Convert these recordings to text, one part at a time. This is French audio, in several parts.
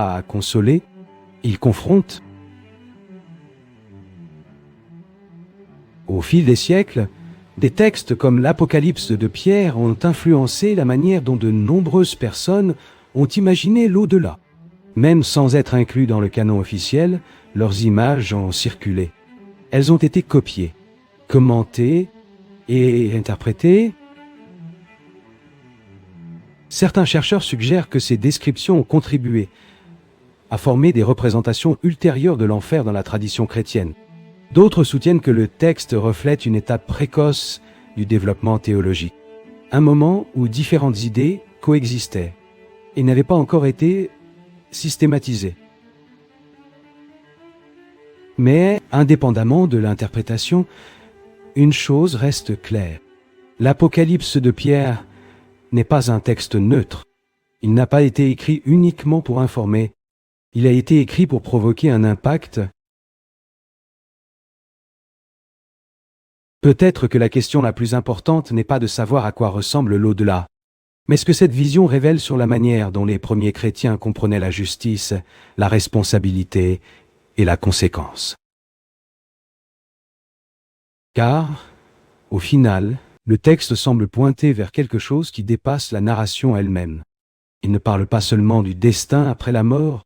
à consoler, il confronte. Au fil des siècles, des textes comme l'Apocalypse de Pierre ont influencé la manière dont de nombreuses personnes ont imaginé l'au-delà. Même sans être inclus dans le canon officiel, leurs images ont circulé. Elles ont été copiées, commentées et interprétées. Certains chercheurs suggèrent que ces descriptions ont contribué à former des représentations ultérieures de l'enfer dans la tradition chrétienne. D'autres soutiennent que le texte reflète une étape précoce du développement théologique, un moment où différentes idées coexistaient et n'avaient pas encore été systématisées. Mais, indépendamment de l'interprétation, une chose reste claire. L'Apocalypse de Pierre n'est pas un texte neutre. Il n'a pas été écrit uniquement pour informer. Il a été écrit pour provoquer un impact. Peut-être que la question la plus importante n'est pas de savoir à quoi ressemble l'au-delà, mais ce que cette vision révèle sur la manière dont les premiers chrétiens comprenaient la justice, la responsabilité et la conséquence. Car, au final, le texte semble pointer vers quelque chose qui dépasse la narration elle-même. Il ne parle pas seulement du destin après la mort,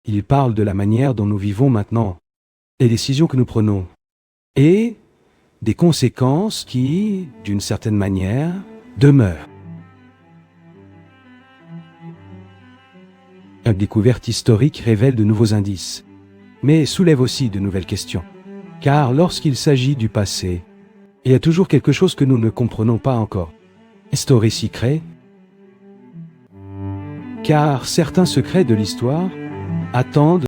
il parle de la manière dont nous vivons maintenant, des décisions que nous prenons, et des conséquences qui, d'une certaine manière, demeurent. Une découverte historique révèle de nouveaux indices, mais soulève aussi de nouvelles questions. Car lorsqu'il s'agit du passé, il y a toujours quelque chose que nous ne comprenons pas encore. Story secret. Car certains secrets de l'histoire attendent